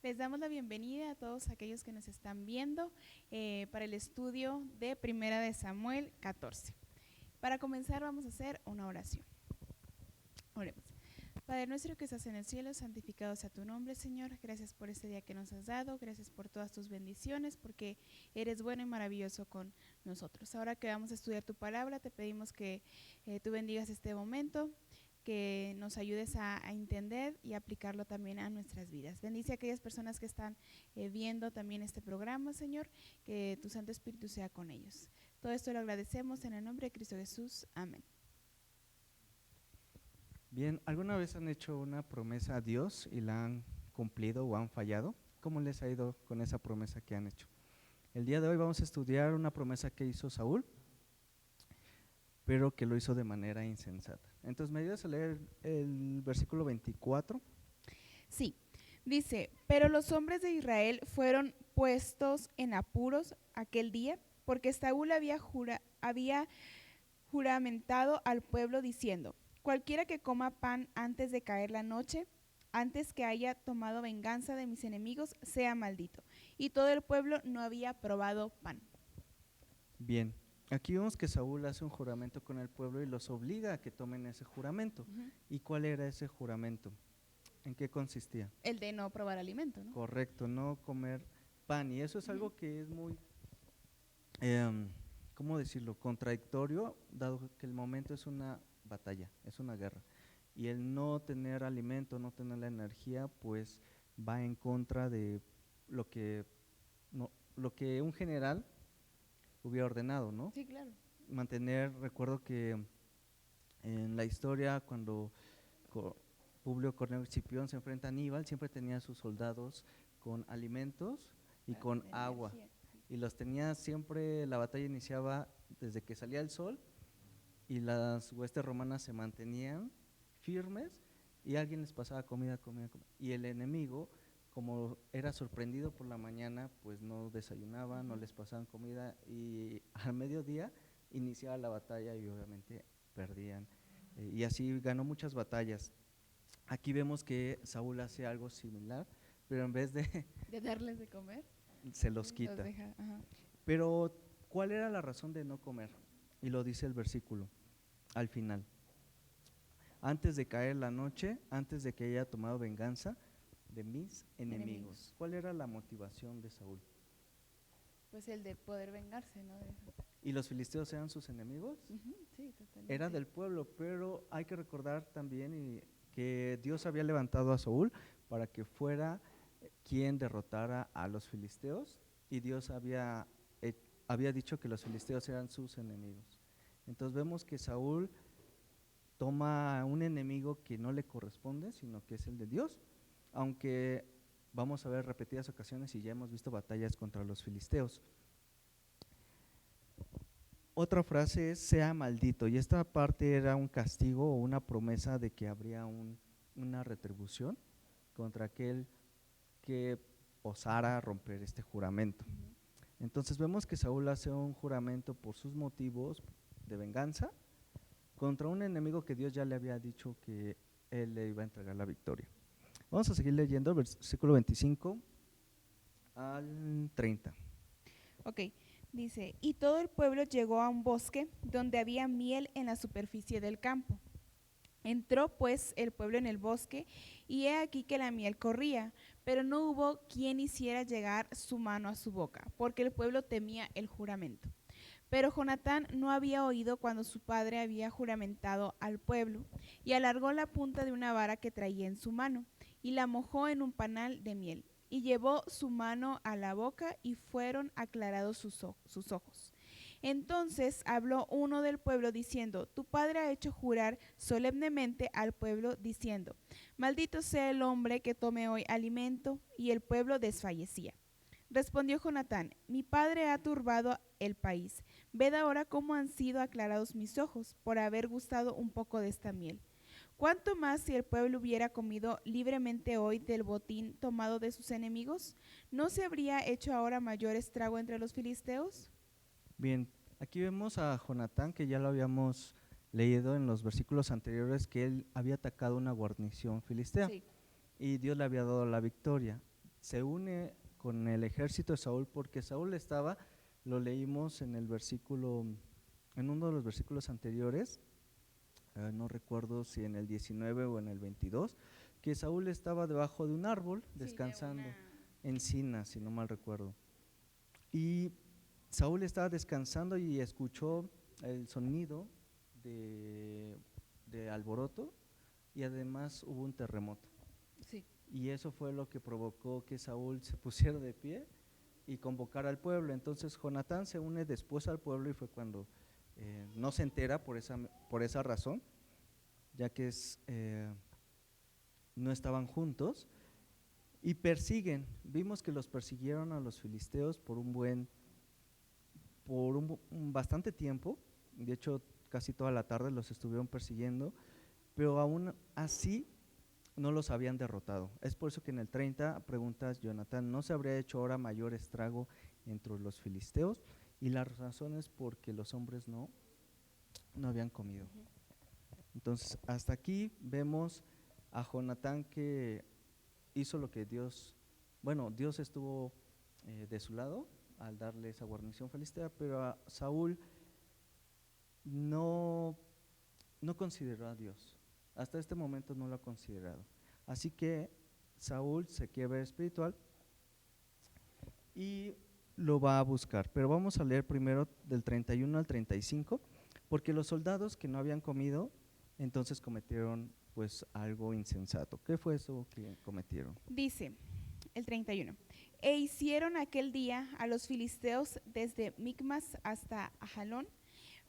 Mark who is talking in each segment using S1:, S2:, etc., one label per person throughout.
S1: Les damos la bienvenida a todos aquellos que nos están viendo para el estudio de Primera de Samuel 14. Para comenzar vamos a hacer una oración. Oremos. Padre nuestro que estás en el cielo, santificado sea tu nombre, Señor. Gracias por este día que nos has dado, gracias por todas tus bendiciones, porque eres bueno y maravilloso con nosotros. Ahora que vamos a estudiar tu palabra, te pedimos que tú bendigas este momento, que nos ayudes a entender y aplicarlo también a nuestras vidas. Bendice a aquellas personas que están viendo también este programa, Señor, que tu Santo Espíritu sea con ellos. Todo esto lo agradecemos en el nombre de Cristo Jesús. Amén.
S2: Bien, ¿alguna vez han hecho una promesa a Dios y la han cumplido o han fallado? ¿Cómo les ha ido con esa promesa que han hecho? El día de hoy vamos a estudiar una promesa que hizo Saúl, pero que lo hizo de manera insensata. Entonces, ¿me ayudas a leer el versículo 24?
S1: Sí, dice, pero los hombres de Israel fueron puestos en apuros aquel día, porque Saúl había juramentado al pueblo diciendo, cualquiera que coma pan antes de caer la noche, antes que haya tomado venganza de mis enemigos, sea maldito. Y todo el pueblo no había probado pan.
S2: Bien, aquí vemos que Saúl hace un juramento con el pueblo y los obliga a que tomen ese juramento. ¿Y cuál era ese juramento? ¿En qué consistía?
S1: El de no probar alimento, ¿no?
S2: Correcto, no comer pan. Y eso es algo que es muy, ¿cómo decirlo? Contradictorio, dado que el momento es una batalla, es una guerra. Y el no tener alimento, no tener la energía, pues va en contra de lo que un general hubiera ordenado, ¿no?
S1: Sí, claro.
S2: Recuerdo que en la historia cuando Publio Cornelio Escipión se enfrenta a Aníbal, siempre tenía a sus soldados con alimentos y con agua. Y los tenía siempre, la batalla iniciaba desde que salía el sol y las huestes romanas se mantenían firmes y alguien les pasaba comida. Y el enemigo, como era sorprendido por la mañana, pues no desayunaban, no les pasaban comida y al mediodía iniciaba la batalla y obviamente perdían. Y así ganó muchas batallas. Aquí vemos que Saúl hace algo similar, pero en vez de
S1: darles de comer,
S2: se los quita.
S1: los deja,
S2: Pero ¿cuál era la razón de no comer? Y lo dice el versículo al final. Antes de caer la noche, antes de que haya tomado venganza de mis enemigos. ¿Cuál era la motivación de Saúl?
S1: Pues el de poder vengarse, ¿no?
S2: ¿Y los filisteos eran sus enemigos?
S1: Sí, totalmente.
S2: Era del pueblo, pero hay que recordar también que Dios había levantado a Saúl para que fuera quien derrotara a los filisteos y Dios había dicho que los filisteos eran sus enemigos. Entonces vemos que Saúl toma un enemigo que no le corresponde, sino que es el de Dios, aunque vamos a ver repetidas ocasiones y ya hemos visto batallas contra los filisteos. Otra frase es sea maldito, y esta parte era un castigo o una promesa de que habría una retribución contra aquel que osara romper este juramento. Entonces vemos que Saúl hace un juramento por sus motivos de venganza contra un enemigo que Dios ya le había dicho que él le iba a entregar la victoria. Vamos a seguir leyendo versículo 25 al 30.
S1: Ok. Dice, y todo el pueblo llegó a un bosque donde había miel en la superficie del campo. Entró pues el pueblo en el bosque, y he aquí que la miel corría, pero no hubo quien hiciera llegar su mano a su boca, porque el pueblo temía el juramento. Pero Jonatán no había oído cuando su padre había juramentado al pueblo, y alargó la punta de una vara que traía en su mano, y la mojó en un panal de miel. Y llevó su mano a la boca y fueron aclarados sus ojos. Entonces habló uno del pueblo diciendo, tu padre ha hecho jurar solemnemente al pueblo diciendo, maldito sea el hombre que tome hoy alimento, y el pueblo desfallecía. Respondió Jonatán, mi padre ha turbado el país. Ved ahora cómo han sido aclarados mis ojos por haber gustado un poco de esta miel. ¿Cuánto más si el pueblo hubiera comido libremente hoy del botín tomado de sus enemigos? ¿No se habría hecho ahora mayor estrago entre los filisteos?
S2: Bien, aquí vemos a Jonatán, que ya lo habíamos leído en los versículos anteriores, que él había atacado una guarnición filistea, sí, y Dios le había dado la victoria. se une con el ejército de Saúl porque Saúl estaba, lo leímos en el versículo, en uno de los versículos anteriores, no recuerdo si en el 19 o en el 22, que Saúl estaba debajo de un árbol descansando, encina, si no mal recuerdo. Y Saúl estaba descansando y escuchó el sonido de alboroto y además hubo un terremoto.
S1: Sí.
S2: Y eso fue lo que provocó que Saúl se pusiera de pie y convocara al pueblo. Entonces Jonatán se une después al pueblo y fue cuando no se entera por esa razón, ya que no estaban juntos y persiguen. Vimos que los persiguieron a los filisteos por un bastante tiempo. De hecho, casi toda la tarde los estuvieron persiguiendo, pero aún así no los habían derrotado. Es por eso que en el 30 preguntas Jonatán, ¿no se habría hecho ahora mayor estrago entre los filisteos? Y la razón es porque los hombres no habían comido. Entonces, hasta aquí vemos a Jonatán que hizo lo que Dios estuvo de su lado al darle esa guarnición filistea, pero a Saúl no consideró a Dios. Hasta este momento no lo ha considerado. Así que Saúl se quiebra espiritual y lo va a buscar. Pero vamos a leer primero del 31 al 35, porque los soldados que no habían comido, entonces cometieron pues algo insensato. ¿Qué fue eso que cometieron?
S1: Dice el 31, e hicieron aquel día a los filisteos desde Micmas hasta Ajalón,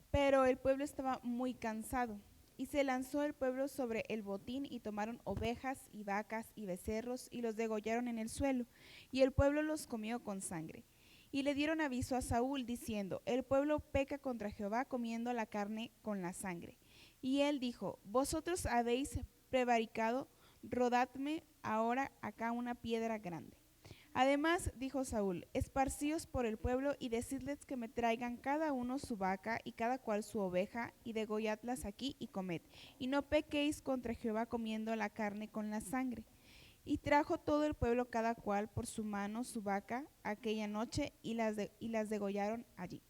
S1: pero el pueblo estaba muy cansado. Y se lanzó el pueblo sobre el botín y tomaron ovejas y vacas y becerros y los degollaron en el suelo, y el pueblo los comió con sangre. Y le dieron aviso a Saúl diciendo, el pueblo peca contra Jehová comiendo la carne con la sangre. Y él dijo, vosotros habéis prevaricado, rodadme ahora acá una piedra grande. Además, dijo Saúl, esparcíos por el pueblo y decidles que me traigan cada uno su vaca y cada cual su oveja y degolladlas aquí y comed. Y no pequéis contra Jehová comiendo la carne con la sangre. Y trajo todo el pueblo cada cual por su mano su vaca aquella noche y las degollaron allí.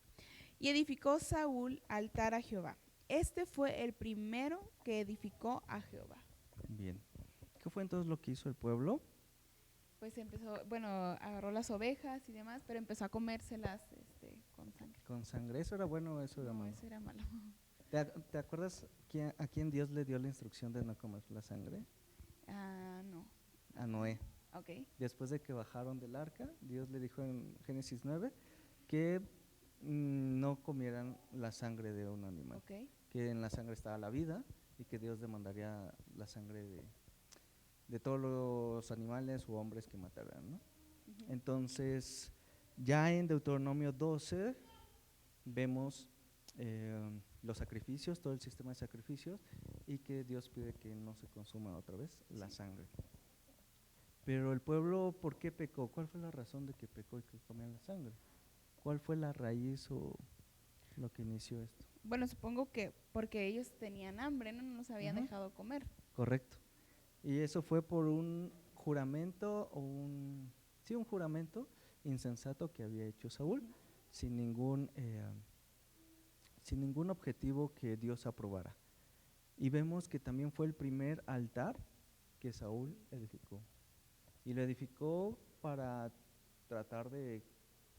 S1: Y edificó Saúl altar a Jehová. Este fue el primero que edificó a Jehová.
S2: Bien. ¿Qué fue entonces lo que hizo el pueblo?
S1: Pues agarró las ovejas y demás, pero empezó a comérselas con sangre.
S2: Con sangre. ¿Eso era bueno o eso era malo?
S1: Eso era malo.
S2: ¿Te acuerdas a quién Dios le dio la instrucción de no comer la sangre?
S1: No.
S2: A Noé.
S1: Okay.
S2: Después de que bajaron del arca, Dios le dijo en Génesis 9 que no comieran la sangre de un animal,
S1: Okay.
S2: que en la sangre estaba la vida y que Dios demandaría la sangre de todos los animales o hombres que mataran, ¿no?
S1: Uh-huh.
S2: Entonces, ya en Deuteronomio 12 vemos los sacrificios, todo el sistema de sacrificios, y que Dios pide que no se consuma otra vez la sangre. Pero el pueblo, ¿por qué pecó? ¿Cuál fue la razón de que pecó y que comían la sangre? ¿Cuál fue la raíz o lo que inició esto?
S1: Bueno, supongo que porque ellos tenían hambre, no nos habían dejado comer.
S2: Correcto. Y eso fue por un juramento un juramento insensato que había hecho Saúl, sin ningún objetivo que Dios aprobara. Y vemos que también fue el primer altar que Saúl edificó. Y lo edificó para tratar de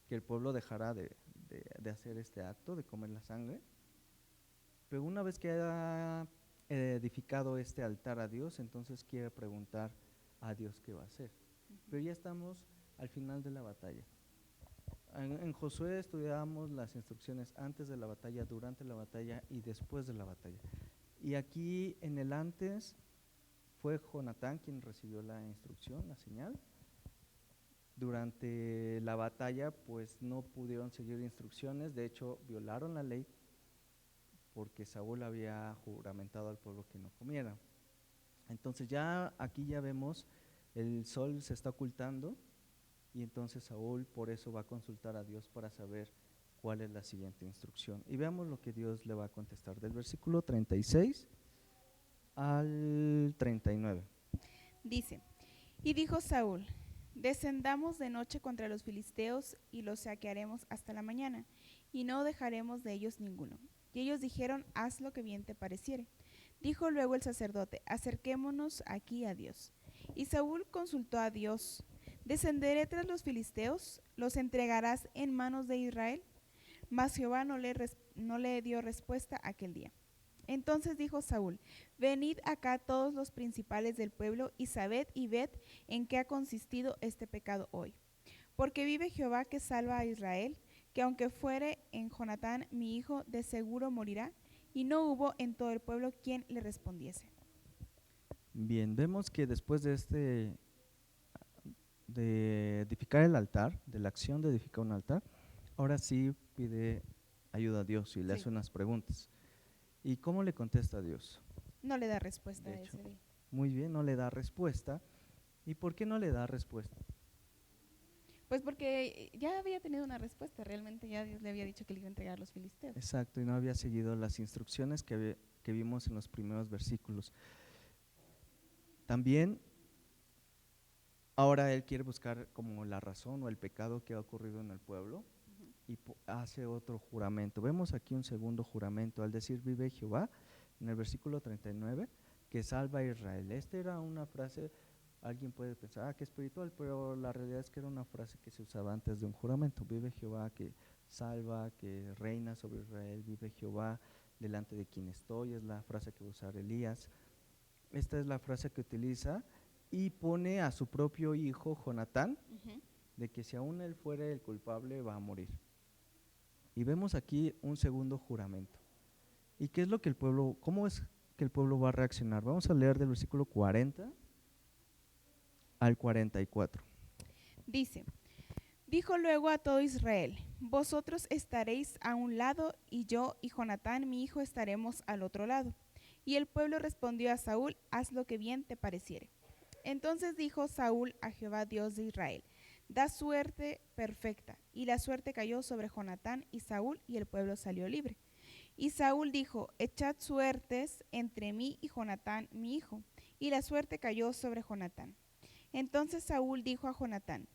S2: que el pueblo dejara de hacer este acto, de comer la sangre. Pero una vez que haya edificado este altar a Dios, entonces quiere preguntar a Dios qué va a hacer. Pero ya estamos al final de la batalla. En Josué estudiábamos las instrucciones antes de la batalla, durante la batalla y después de la batalla. Y aquí en el antes fue Jonatán quien recibió la instrucción, la señal. Durante la batalla pues no pudieron seguir instrucciones, de hecho violaron la ley porque Saúl había juramentado al pueblo que no comiera. Entonces ya aquí ya vemos el sol se está ocultando y entonces Saúl por eso va a consultar a Dios para saber cuál es la siguiente instrucción. Y veamos lo que Dios le va a contestar del versículo 36 al 39.
S1: Dice, y dijo Saúl, descendamos de noche contra los filisteos y los saquearemos hasta la mañana, y no dejaremos de ellos ninguno. Y ellos dijeron, haz lo que bien te pareciere. Dijo luego el sacerdote, acerquémonos aquí a Dios. Y Saúl consultó a Dios, ¿descenderé tras los filisteos? ¿Los entregarás en manos de Israel? Mas Jehová no le dio respuesta aquel día. Entonces dijo Saúl, venid acá todos los principales del pueblo y sabed y ved en qué ha consistido este pecado hoy. Porque vive Jehová que salva a Israel, que aunque fuere en Jonatán mi hijo, de seguro morirá. Y no hubo en todo el pueblo quien le respondiese.
S2: Bien, vemos que después de edificar el altar, de la acción de edificar un altar, ahora sí pide ayuda a Dios y le
S1: Sí.
S2: hace unas preguntas. ¿Y cómo le contesta a Dios?
S1: No le da respuesta
S2: De
S1: a
S2: hecho,
S1: ese día.
S2: muy bien, no le da respuesta. ¿Y por qué no le da respuesta?
S1: Pues porque ya había tenido una respuesta, realmente ya Dios le había dicho que le iba a entregar a los filisteos.
S2: Exacto, y no había seguido las instrucciones que vimos en los primeros versículos. También ahora él quiere buscar como la razón o el pecado que ha ocurrido en el pueblo y hace otro juramento. Vemos aquí un segundo juramento al decir vive Jehová en el versículo 39 que salva a Israel. Esta era una frase, alguien puede pensar que espiritual, pero la realidad es que era una frase que se usaba antes de un juramento. Vive Jehová que salva, que reina sobre Israel, vive Jehová delante de quien estoy, es la frase que va a usar Elías. Esta es la frase que utiliza y pone a su propio hijo Jonatán de que si aún él fuera el culpable va a morir. Y vemos aquí un segundo juramento. ¿Y qué es lo que el pueblo, cómo es que el pueblo va a reaccionar? Vamos a leer del versículo 40 al 44.
S1: Dice, dijo luego a todo Israel, vosotros estaréis a un lado y yo y Jonatán mi hijo estaremos al otro lado. Y el pueblo respondió a Saúl, haz lo que bien te pareciere. Entonces dijo Saúl a Jehová Dios de Israel, da suerte perfecta. Y la suerte cayó sobre Jonatán y Saúl y el pueblo salió libre. Y Saúl dijo, echad suertes entre mí y Jonatán mi hijo. Y la suerte cayó sobre Jonatán. Entonces Saúl dijo a Jonatán,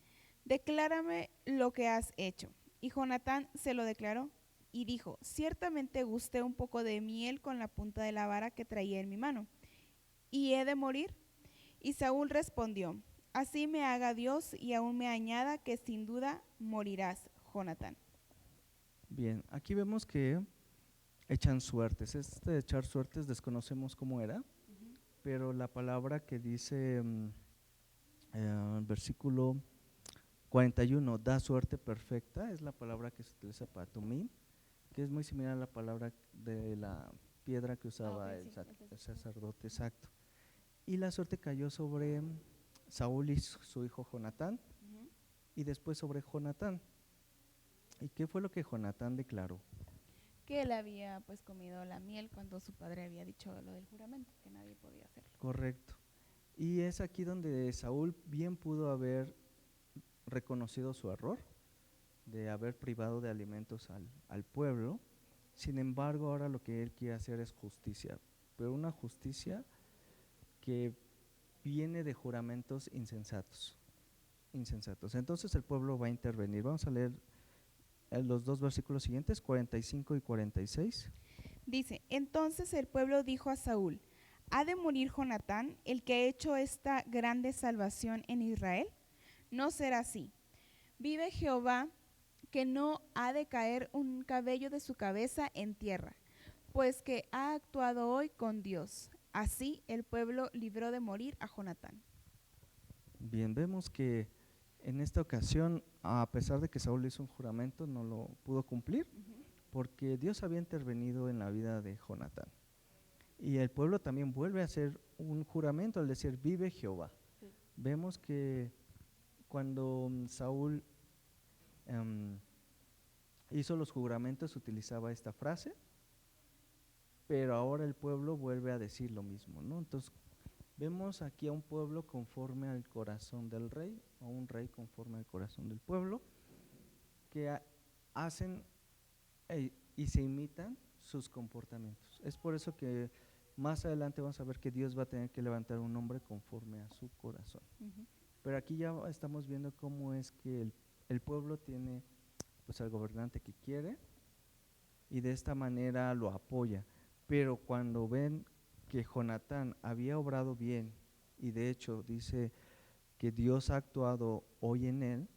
S1: declárame lo que has hecho. Y Jonatán se lo declaró y dijo, ciertamente gusté un poco de miel con la punta de la vara que traía en mi mano, ¿y he de morir? Y Saúl respondió, así me haga Dios y aún me añada que sin duda morirás, Jonatán.
S2: Bien, aquí vemos que echan suertes. Este de echar suertes desconocemos cómo era, pero la palabra que dice versículo 41, da suerte perfecta, es la palabra que se utiliza para tumim, que es muy similar a la palabra de la piedra que usaba el sacerdote, exacto. Y la suerte cayó sobre Saúl y su hijo Jonatán, y después sobre Jonatán. ¿Y qué fue lo que Jonatán declaró?
S1: Que él había pues comido la miel cuando su padre había dicho lo del juramento, que nadie podía hacerlo.
S2: Correcto. Y es aquí donde Saúl bien pudo haber reconocido su error de haber privado de alimentos al pueblo. Sin embargo, ahora lo que él quiere hacer es justicia, pero una justicia que viene de juramentos insensatos. Entonces el pueblo va a intervenir. Vamos a leer los dos versículos siguientes, 45 y 46.
S1: Dice, entonces el pueblo dijo a Saúl, ¿ha de morir Jonatán, el que ha hecho esta grande salvación en Israel? No será así. Vive Jehová, que no ha de caer un cabello de su cabeza en tierra, pues que ha actuado hoy con Dios. Así el pueblo libró de morir a Jonatán.
S2: Bien, vemos que en esta ocasión, a pesar de que Saúl hizo un juramento, no lo pudo cumplir, porque Dios había intervenido en la vida de Jonatán. Y el pueblo también vuelve a hacer un juramento al decir, vive Jehová. Sí. Vemos que cuando Saúl hizo los juramentos utilizaba esta frase, pero ahora el pueblo vuelve a decir lo mismo, ¿no? Entonces, vemos aquí a un pueblo conforme al corazón del rey, o un rey conforme al corazón del pueblo, que hacen y se imitan sus comportamientos. Es por eso que más adelante vamos a ver que Dios va a tener que levantar un hombre conforme a su corazón. Pero Pero aquí ya estamos viendo cómo es que el pueblo tiene pues al gobernante que quiere y de esta manera lo apoya. Pero cuando ven que Jonatán había obrado bien y de hecho dice que Dios ha actuado hoy en él,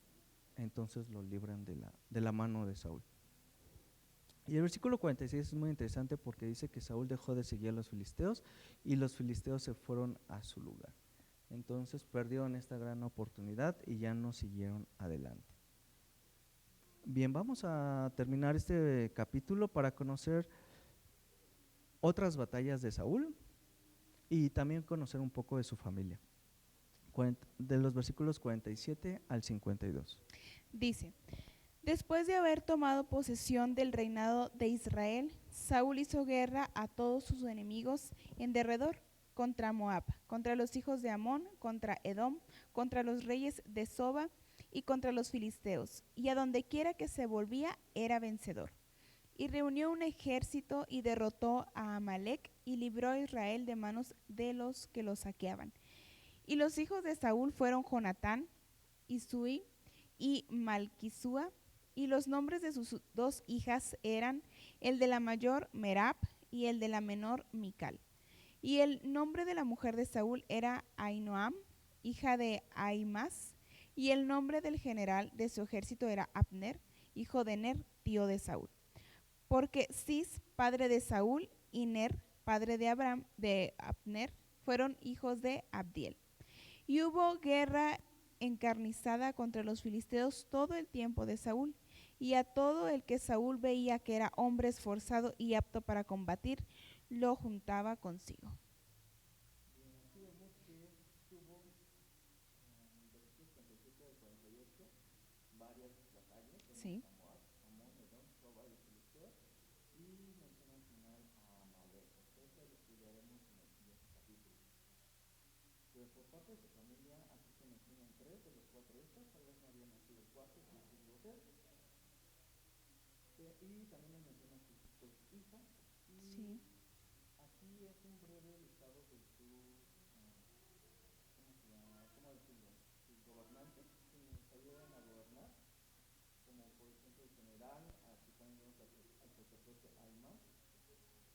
S2: entonces lo libran de la mano de Saúl. Y el versículo 46 es muy interesante porque dice que Saúl dejó de seguir a los filisteos y los filisteos se fueron a su lugar. Entonces perdieron esta gran oportunidad y ya no siguieron adelante. Bien, vamos a terminar este capítulo para conocer otras batallas de Saúl y también conocer un poco de su familia. De los versículos 47 al 52.
S1: Dice: Después de haber tomado posesión del reinado de Israel, Saúl hizo guerra a todos sus enemigos en derredor, contra Moab, contra los hijos de Amón, contra Edom, contra los reyes de Soba y contra los filisteos, y a donde quiera que se volvía era vencedor. Y reunió un ejército y derrotó a Amalec y libró a Israel de manos de los que lo saqueaban. Y los hijos de Saúl fueron Jonatán, Isui y Malquisúa, y los nombres de sus dos hijas eran el de la mayor Merab y el de la menor Mical. Y el nombre de la mujer de Saúl era Ahinoam, hija de Ahimaas, y el nombre del general de su ejército era Abner, hijo de Ner, tío de Saúl. Porque Cis, padre de Saúl, y Ner, padre de Abner, fueron hijos de Abdiel. Y hubo guerra encarnizada contra los filisteos todo el tiempo de Saúl, y a todo el que Saúl veía que era hombre esforzado y apto para combatir, lo juntaba consigo. Sí.
S2: Por parte de su familia, aquí se mencionan tres de los cuatro hijos, tal vez no había nacido el cuarto, que es Isboset. Y también nos menciona sus hijas. Y
S1: Sí.
S2: aquí es un breve listado de ¿cómo decirlo? Sus gobernantes, quienes ayudan a gobernar, como por ejemplo el general, aquí también vemos al sacerdote Ahimaas,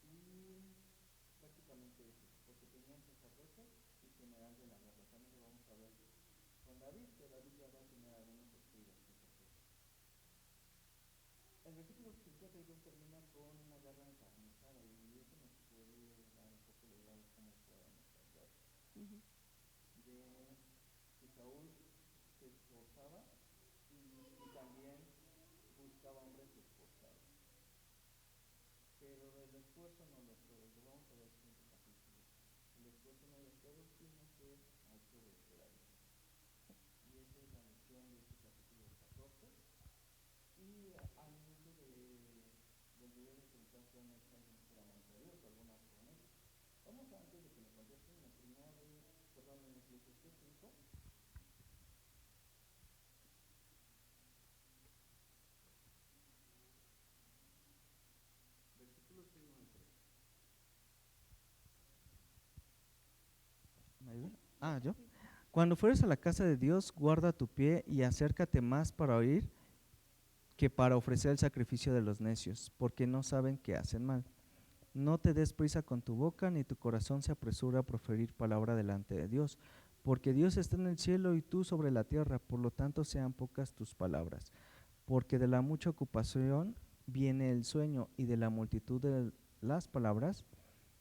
S2: y prácticamente eso, porque tenían sacerdote y general de la guerra. También lo vamos a ver con David, que David ya va a tener algunos escribas. El versículo 52 termina con una guerra encarnizada y eso nos puede dar un poco de idea de cómo fueron estas guerras. De que Saúl se esforzaba y también buscaba hombres esforzados. Pero el esfuerzo no lo es todo, lo vamos a ver en el siguiente capítulo. El esfuerzo no lo es todo, sino que hay que obedecer a Dios. Y esa es la lección de este capítulo 14. Y al inicio del video les preguntaba si han hecho algún juramento a Dios, alguna promesa. Vamos antes de que me contesten en Eclesiastés 5. Versículos 1 al 3. ¿Me ayuda? ¿Yo? Cuando fueres a la casa de Dios, guarda tu pie y acércate más para oír que para ofrecer el sacrificio de los necios, porque no saben que hacen mal. No te des prisa con tu boca, ni tu corazón se apresura a proferir palabra delante de Dios, porque Dios está en el cielo y tú sobre la tierra, por lo tanto sean pocas tus palabras. Porque de la mucha ocupación viene el sueño, y de la multitud de las palabras,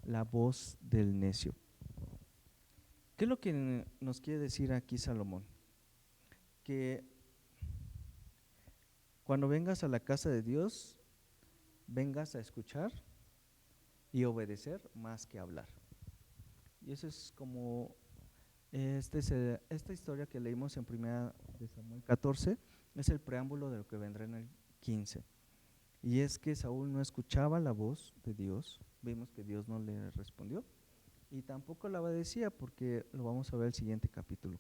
S2: la voz del necio. ¿Qué es lo que nos quiere decir aquí Salomón? Que cuando vengas a la casa de Dios, vengas a escuchar y obedecer más que hablar. Y eso es como esta historia que leímos en 1 de Samuel 14, es el preámbulo de lo que vendrá en el 15. Y es que Saúl no escuchaba la voz de Dios, vimos que Dios no le respondió, y tampoco la obedecía, porque lo vamos a ver en el siguiente capítulo.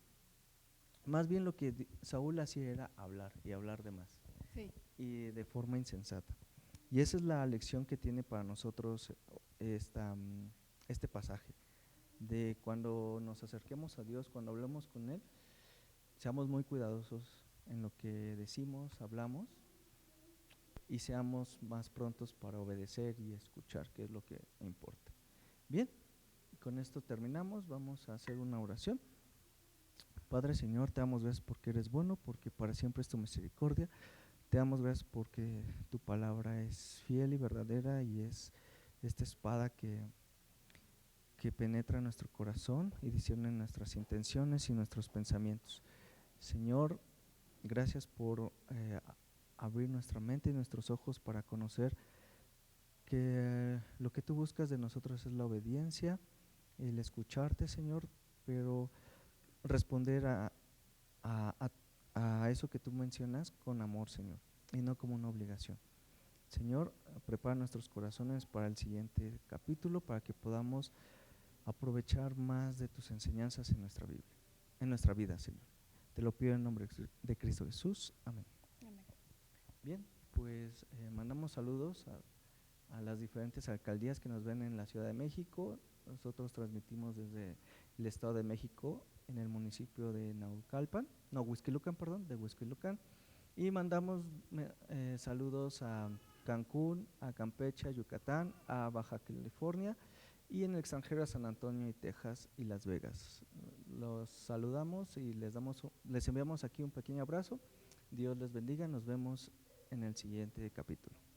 S2: Más bien lo que Saúl hacía era hablar y hablar de más.
S1: Sí.
S2: Y de forma insensata. Y esa es la lección que tiene para nosotros este pasaje, de cuando nos acerquemos a Dios, cuando hablemos con Él, seamos muy cuidadosos en lo que decimos, hablamos, y seamos más prontos para obedecer y escuchar, que es lo que importa. Bien, con esto terminamos, vamos a hacer una oración. Padre Señor, te damos gracias porque eres bueno, porque para siempre es tu misericordia. Te damos gracias porque tu palabra es fiel y verdadera y es esta espada que penetra nuestro corazón y discierne nuestras intenciones y nuestros pensamientos. Señor, gracias por abrir nuestra mente y nuestros ojos para conocer que lo que tú buscas de nosotros es la obediencia, el escucharte, Señor, pero responder a, a eso que tú mencionas con amor, Señor, y no como una obligación. Señor, prepara nuestros corazones para el siguiente capítulo, para que podamos aprovechar más de tus enseñanzas en nuestra Biblia, en nuestra vida, Señor. Te lo pido en nombre de Cristo Jesús. Amén.
S1: Amén.
S2: Bien, pues mandamos saludos a las diferentes alcaldías que nos ven en la Ciudad de México. Nosotros transmitimos desde el Estado de México en el municipio de Huixquilucan, de Huixquilucan. Y mandamos saludos a Cancún, a Campeche, a Yucatán, a Baja California y en el extranjero a San Antonio y Texas y Las Vegas. Los saludamos y les enviamos aquí un pequeño abrazo. Dios les bendiga, nos vemos en el siguiente capítulo.